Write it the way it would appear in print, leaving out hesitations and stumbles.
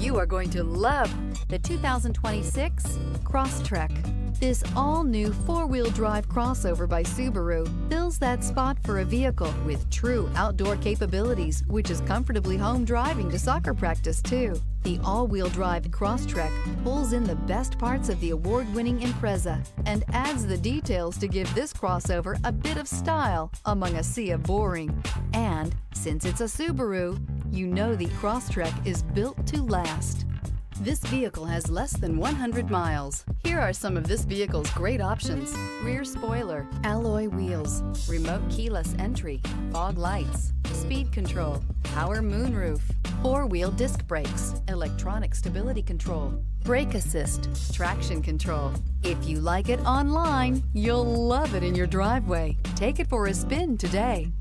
You are going to love the 2026 Crosstrek. This all-new four-wheel drive crossover by Subaru fills that spot for a vehicle with true outdoor capabilities, which is comfortably home driving to soccer practice too. The all-wheel drive Crosstrek pulls in the best parts of the award-winning Impreza and adds the details to give this crossover a bit of style among a sea of boring. And since it's a Subaru, you know the Crosstrek is built to last. This vehicle has less than 100 miles. Here are some of this vehicle's great options: rear spoiler, alloy wheels, remote keyless entry, fog lights, speed control, power moonroof, four-wheel disc brakes, electronic stability control, brake assist, traction control. If you like it online, you'll love it in your driveway. Take it for a spin today.